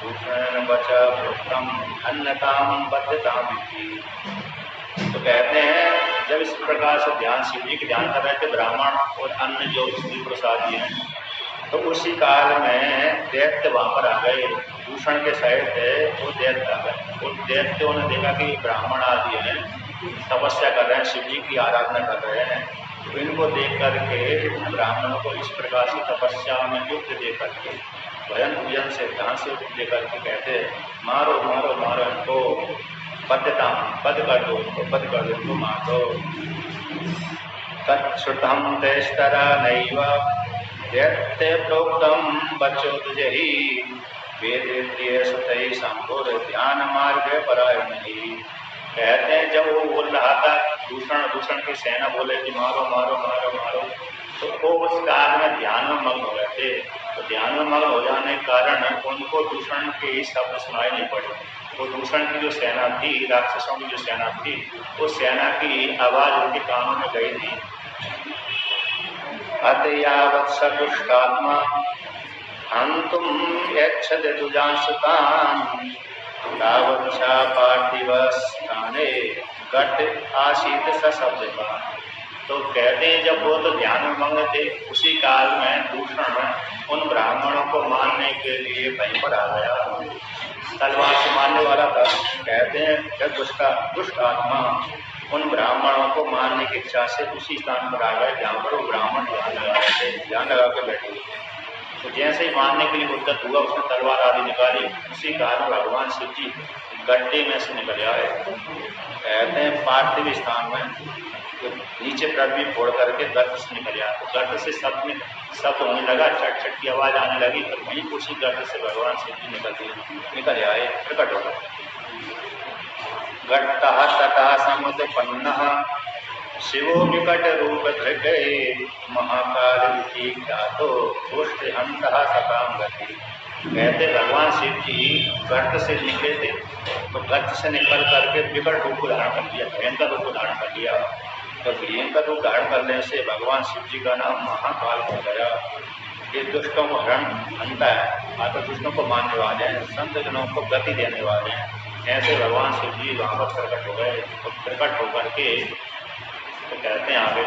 दूषण बचा भुक्तम अन्न काम बद्धताम। तो कहते हैं जब इस प्रकार से ध्यान शिव जी के ध्यान कर रहे थे ब्राह्मण और अन्य जो स्त्री प्रसादी हैं, तो उसी काल में दैत्य वहां पर आ गए। दूषण के साइड थे वो दैत्य आ गए। उन दैत्यों ने देखा कि ब्राह्मण आदि हैं तपस्या कर रहे हैं, शिव जी की आराधना कर रहे हैं। तो इनको देख करके ब्राह्मणों को इस प्रकार से तपस्या में युक्त देख करके भजन पूजन से ध्यान से लेकर के कहते मारो मारो मारो इनको, बद्धता बद कर दो इनको, बद कर दो इनको, मार दो। तत्श्रुतम तेस्तरा नैव दैत्य प्रोक्तम बचोदजहि वेदेत्य सुतै संभुर ध्यान मार्ग परायणहि। कहते हैं जब वो बोल रहा था दूषण की सेना बोले कि मारो मारो मारो मारो, तो वो उस काल में ध्यान में मग्न हो गए थे। तो ध्यान में मग्न हो जाने के कारण उनको दूषण के ही शब्द सुनाई नहीं पड़े। वो दूषण की जो सेना थी, राक्षसों की जो सेना थी, उस सेना की आवाज उनके कानों में गई थी। अतयावत् स दुष्टात्मा हन्तुं यच्छति दुजांसुतान् तावच्छा पार्थिवस्थाने घट आसीत् सशब्दवान्। तो कहते हैं जब वो तो ध्यान में मग्न थे, उसी काल में दूषण उन ब्राह्मणों को मारने के लिए वहीं पर आ गया, तलवार से मारने वाला था। कहते हैं जब दुष्ट आत्मा उन ब्राह्मणों को मारने की इच्छा से उसी स्थान पर आ गए जहाँ पर वो ब्राह्मण ध्यान लगा रहे थे, ध्यान लगा के बैठे हुए थे। तो जैसे ही मारने के लिए उद्यत हुआ, उसने तलवार आदि निकाली। उसी कारण भगवान शिव जी गड्ढे में से निकल आए। कहते हैं पार्थिव स्थान में तो नीचे पृथ्वी फोड़ करके गर्त से निकल आया। तो गर्त से शब्द होने लगा, चट चट की आवाज आने लगी। तो वहीं उसी गर्त से भगवान शिव जी निकल आए, प्रकट हो गए। गट्टः ततः समुत्पन्नः शिवो विकट रूप धृते महाकाल ख्यातो दुष्टहंतः सकाम गति। कहते भगवान शिव जी गर्त से निकले थे, तो गर्त से निकल करके विकट रूप धारण कर लिया, भयंकर रूप धारण कर लिया। तो भयंकर रूप धारण करने से भगवान शिव जी का नाम महाकाल हो गया। ये दुष्टों को हंता है, आकर दुष्टों को मारने वाले हैं, संत जनों को गति देने वाले हैं। ऐसे भगवान शिव जी वहाँ पर प्रकट हो गए। और प्रकट होकर के तो कहते हैं आगे,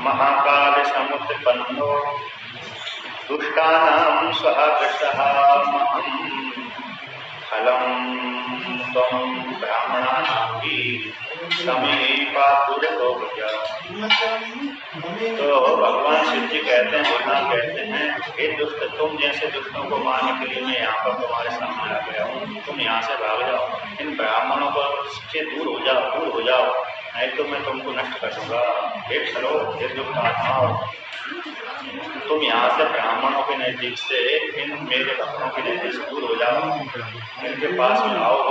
महाकाल समुत्पन्नो दुष्टानां स्वहर्षः महं फलं त्वं ब्राह्मणानां हि समीपापुरतो भज। तो भगवान शिव जी कहते हैं, भगवान कहते हैं, हे दुष्ट, तुम जैसे दुष्टों को मारने के लिए मैं यहाँ पर तुम्हारे सामने आ गया हूँ। तुम यहाँ से भाग जाओ, इन ब्राह्मणों से दूर हो जाओ, नहीं तो मैं तुमको नष्ट कर दूंगा। हे चलो, हे दुष्ट आत्माओं, तुम यहाँ से ब्राह्मणों के नजदीक से इन मेरे भक्तों के नजदीक से दूर हो जाओ, इनके पास में आओ।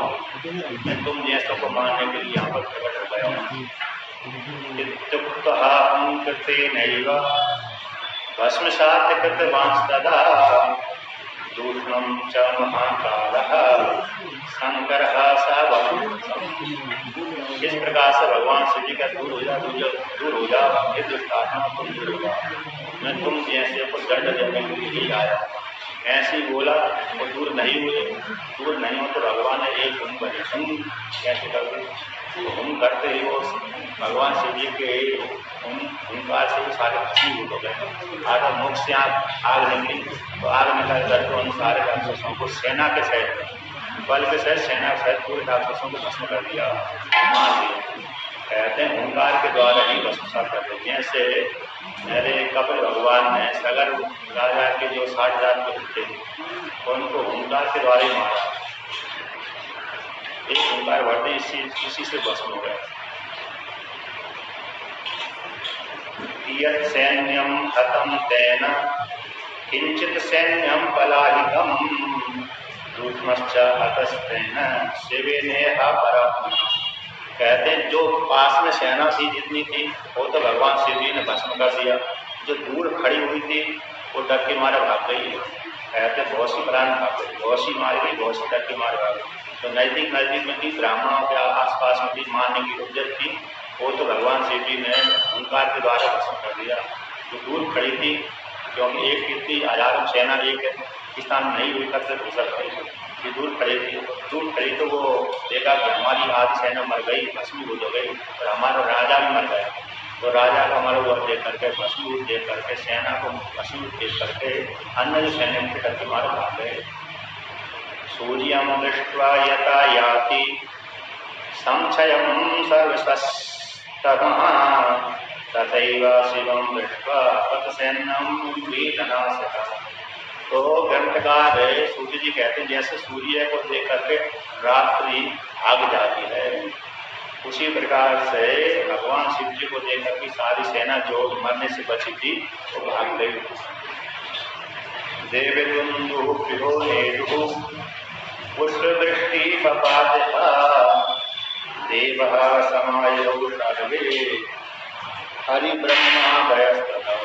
मैं तुम जैसों को मारने के लिए यहाँ पर प्रकट हो गया हूँ। भस्मसात् कृतवांस्तदा दूषणं च महाकालः शंकरः स। इस प्रकार से भगवान शिव जी का दूर हो जाओ, हे दुष्ट आत्मा, तुम दूर हो जाओ, मैं तुम जैसे को दंड देने के लिए ही आया। ऐसे ही बोला, वो दूर नहीं हो तो भगवान ने एक हुम बने, हुम कैसे कर दी, हुम करते ही वो भगवान शिव जी के हुंकार से सारे भस्मीभूत हो गए। आगे मुख से आग निकली, तो आग निकल करके उन सारे राक्षसों को सेना के सहित, बल के सहित, सेना के सहित पूरे राक्षसों को भस्म कर दिया, मार दिया। कहते हैं हुंकार के द्वारा ही भस्मसात कर दिया। जैसे मेरे कपिल भगवान ने सगर राजा के जो 60,000 के थे, उनको हुंकार के द्वारा ही मारा। एक हुंकार बढ़ते इसी से भस्म हो गए। यत् सैन्यं हतं तेन किंचित सैन्यं पलायितं दूष्मश्च हतस्तेन शिवेनेह परम। कहते हैं जो पास में सेना थी जितनी थी वो तो भगवान शिव जी ने भस्म कर दिया, जो दूर खड़ी हुई थी वो डर के मारे भाग गई। कहते बहुत सी प्राण भाग गई, बहुत सी मारी गई, बहुत सी डर के मारे भाग गई। तो नजदीक में थी, ब्राह्मणों के आसपास में थी, मारने की उद्यत थी, वो तो भगवान शिव जी ने हुंकार के द्वारा भस्म कर दिया। जो दूर खड़ी थी, क्योंकि एक की थी, हजारों सेना एक है, स्थान में नहीं हुई तब से घुसर गई। ये दूर खड़ी तो वो देखा कि हमारी आधी सेना मर गई, भस्मीभूत हो गई और हमारा राजा भी मर गया। तो राजा का मरा हुआ देख करके, भस्मीभूत देख करके, सेना को भस्मीभूत देख करके अन्य जो सैनिक थे करके मारे भाग गए। सूर्यम दृष्ट्वा यथा याति संशयं सर्वशस्तमः तथैव शिवं दृष्ट्वा तत्सैन्यं वीतनाशकः। तो ग्रंथकार सूर्य जी कहते हैं जैसे सूर्य को देख करके रात्रि भाग जाती है, उसी प्रकार से भगवान शिव जी को देख करके सारी सेना जो मरने से बची थी वो भाग गई। देवदुन्दु प्रियो नेदु पुष्पवृष्टि पपातः देवः समायौ सर्वे हरि ब्रह्मा गयस्ततः।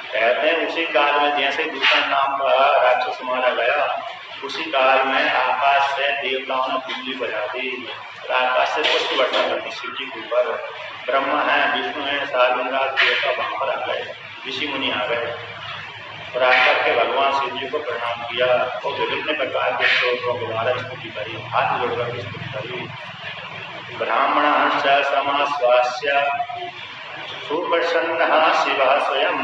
कहते हैं उसी काल में जैसे दूसरा नाम का राक्षस मारा गया, उसी काल में आकाश से देवताओं ने बिजली बजा दी, आकाश से पुष्प वर्षा कर दी शिव जी के ऊपर। ब्रह्मा है, विष्णु है, सालंगराज देवता वहां पर आ गए, ऋषि मुनि आ गए और आकर के भगवान शिव जी को प्रणाम किया और विभिन्न प्रकार के स्त्रोत्रों के द्वारा स्तुति करी, हाथ जोड़कर के स्तुति करी। ब्राह्मण समाश्वास्य सुप्रसन्न शिव स्वयं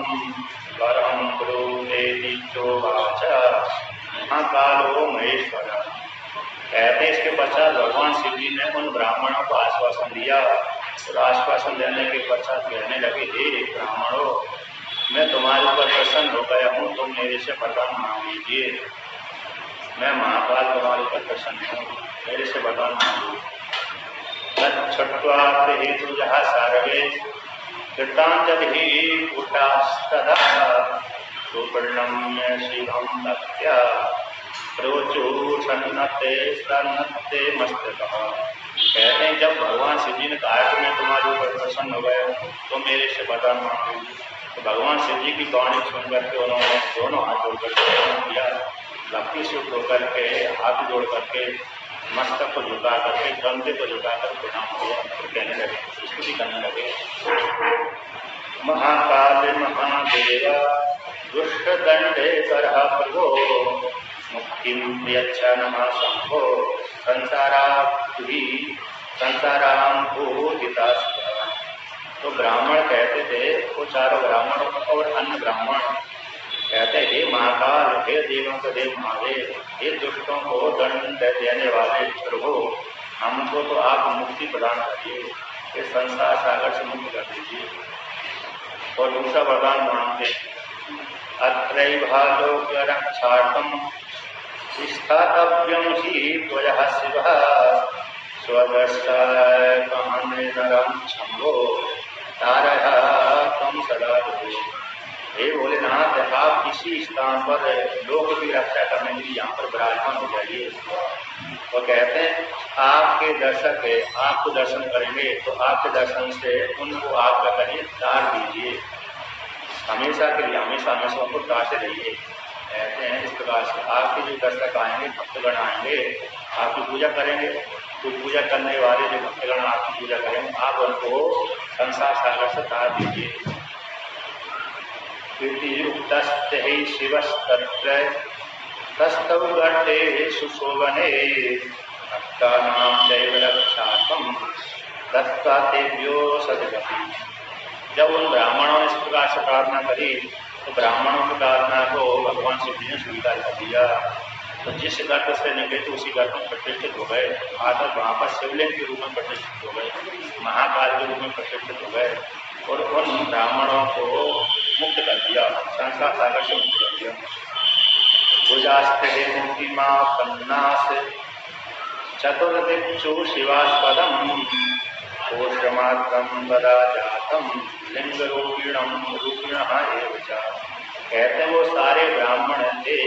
परम प्रोवाच महाकालो महेश्वर। कहते इसके पश्चात भगवान शिव जी ने उन ब्राह्मणों को आश्वासन दिया और आश्वासन देने के पश्चात कहने लगे, हे ब्राह्मणों, मैं तुम्हारे ऊपर प्रसन्न हो गया हूँ, तुम मेरे से वरदान मांग लीजिए। मैं महाकाल तुम्हारे ऊपर प्रसन्न हूँ, मेरे से वरदान मांगो। तच्छ्रुत्वा हेतु जहाँ सारवे कृतांजलि उटास्तदा सुपर्णम्य शिवं तत्या प्रोचो सन्नते मस्तकः। कहते हैं जब भगवान शिव जी ने कहा कि मैं तुम्हारे ऊपर प्रसन्न हो गया तो मेरे से वरदान मांगो, तो भगवान शिव जी की वाणी सुन करके उन्होंने दोनों हाथ जोड़ करके किया, भक्ति से होकर के हाथ जोड़ करके मस्तक को झुका करके, कंधे को झुका कर प्रणाम किया और कहने लगे, स्तुति करने लगे। महाकाल महादेव दुष्ट दंडे करह प्रभो मुक्तिं प्रियच्छ नमः शंभो संसाराम भूहितास्व। तो ब्राह्मण कहते थे, वो चारों ब्राह्मण और अन्य ब्राह्मण कहते, हे महाकाल, हे देवों के देव महादेव, हे दुष्टों को दंड देने वाले प्रभु, हमको तो आप मुक्ति प्रदान करिए, ये संसार सागर से मुक्त कर दीजिए। और दूसरा वरदान मांगते, अत्रैवालोक्य रक्षार्थं स्थातव्यं हि त्वया शिवः स्वदस्य कामनेनरं शंभो तारः त्वं सदा भूः। हे भोलेनाथ, आप इसी स्थान पर लोक की रक्षा करने के लिए यहाँ पर विराजमान हो जाइए। वो कहते हैं आपके दर्शक है, आपको दर्शन करेंगे तो आपके दर्शन से उनको आप क्या करिए, तार दीजिए, हमेशा के लिए हमेशा उनको तारते रहिए। कहते हैं इस प्रकार से आपके जो दर्शक आएंगे, भक्तगण आएंगे, आपकी पूजा करेंगे, तो पूजा करने वाले जो भक्तगण आपकी पूजा करेंगे, आप उनको संसार सागर से तार दीजिए। युक्तस्ते शिवस्तत्र तस्तव गणे सुशोभने भक्तानां दैव रक्षार्थं दत्त्वा तेभ्यो सद्गतिः। जब उन ब्राह्मणों ने इस प्रकार से प्रार्थना करी तो ब्राह्मणों की प्रार्थना को भगवान शिव जी ने स्वीकार कर दिया। तो जिस गर्त से निकले तो उसी गर्त में प्रतिष्ठित हो गए, आकर वहाँ पर शिवलिंग के रूप में प्रतिष्ठित हो गए, महाकाल के रूप में प्रतिष्ठित हो गए और उन ब्राह्मणों को मुक्त कर दिया, संसार सागर से मुक्त कर दिया। भुजास्ते मुक्तिमा पन्नास चतुर्दिक्षु शिवास्पदम कोशमात्रं वदा जातम लिंग रूपिणः एव च। कहते हैं वो सारे ब्राह्मण थे,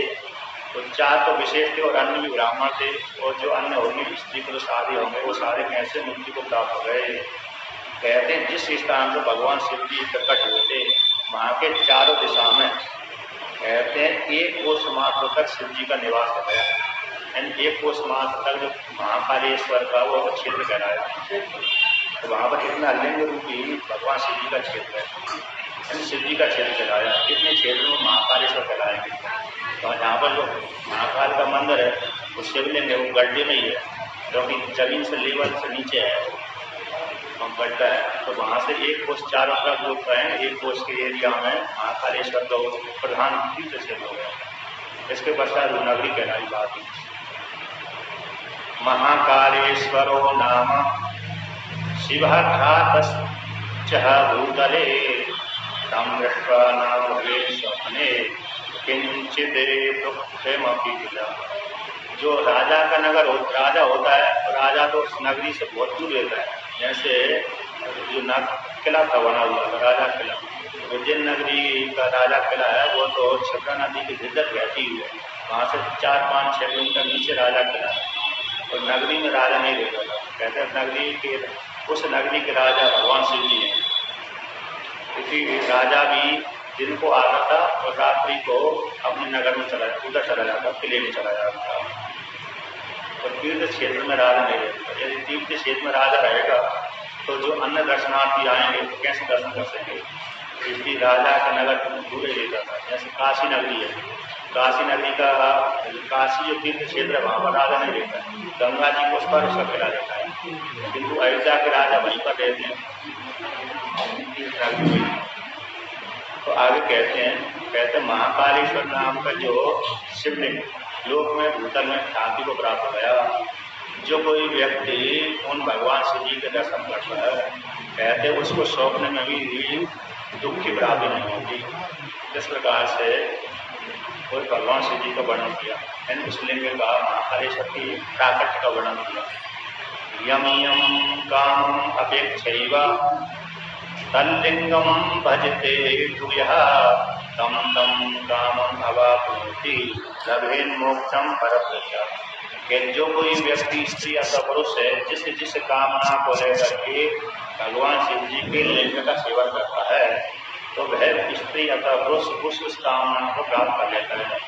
तो चार तो विशेष थे और अन्य भी ब्राह्मण थे, और जो अन्य होंगे स्त्री पुरुष आदि होंगे वो सारे कैसे मुक्ति को प्राप्त हो गए। कहते हैं जिस स्थान पर भगवान शिव जी प्रकट हुए थे वहाँ के चारों दिशा में कहते हैं एक कोस मात्र तक शिव जी का निवास हो गया, यानी एक कोस मात्र तक जो महाकालेश्वर का वो क्षेत्र कहलाया। तो वहाँ पर इतना लिंग रूपी भगवान शिव जी का क्षेत्र है, यानी शिव जी का क्षेत्र कहलाया। इतने क्षेत्र में महाकालेश्वर कहलाएंगे। तो जहाँ पर जो महाकाल का मंदिर है वो शिवलिंग है वो गड्ढे में ही है, क्योंकि जमीन से लेवल से नीचे है गड्ढा है। तो वहाँ से एक कोस चारों तरफ लोग गए, एक कोस के एरिया में महाकालेश्वर का प्रधान तीर्थ क्षेत्र हो गया। इसके पश्चात नगरी कहलाई बात। महाकालेश्वरो नाम शिवघातश्च भूतले संदृष्ट्वा न भवेत् स्वप्ने किंचिदे दुःखमपि किला। जो राजा का नगर राजा होता है, राजा तो उस नगरी से बहुत दूर रहता है। जैसे जो किला था बना हुआ था राजा किला, उज्जैन नगरी का राजा किला है वो तो क्षिप्रा नदी की भीतर रहती हुई है, वहाँ से 4-5-6 किलोमीटर नीचे राजा किला है। और नगरी में राजा नहीं रहता था। कहते हैं नगरी के उस नगरी के राजा भगवान शिव जी हैं, क्योंकि राजा भी दिन को आता था और रात्रि को अपने नगर में उधर चला जाता, किले में चला जाता। और तीर्थ क्षेत्र में राजा नहीं रहता। यदि तीर्थ क्षेत्र में राजा रहेगा तो जो अन्य दर्शनार्थी आएंगे तो कैसे दर्शन कर सकेंगे, इसलिए राजा का नगर दूर ही रहता था। जैसे काशी नगरी है, काशी नगरी का काशी जो तीर्थ क्षेत्र है वहाँ पर राजा नहीं रहता है, गंगा जी को उस पर उसका किला रहता है, किंतु अयोध्या के राजा वहीं पर रहते हैं। तो आगे कहते हैं महाकालेश्वर नाम का जो शिवलिंग लोक में भूतल में ख्याति को प्राप्त हो गया। जो कोई व्यक्ति उन भगवान शिव जी के दर्शन करता है, कहते उसको स्वप्न में भी दुख की प्राप्ति नहीं होती। इस प्रकार से कोई भगवान शिव जी का वर्णन किया। यानी उस लिंग का महाकालेश्वर की प्राकट्य का वर्णन किया। यम यम काम अपेक्षैव तल्लिंगम भजते भूयः तम तम कामम अवाप्नोति लभेन मोक्षम परतया। कि जो कोई व्यक्ति स्त्री अथवा पुरुष है जिस कामना को लेकर के भगवान शिव जी के लिंग का सेवन करता है तो वह स्त्री अथवा पुरुष उस कामना को प्राप्त कर लेता है।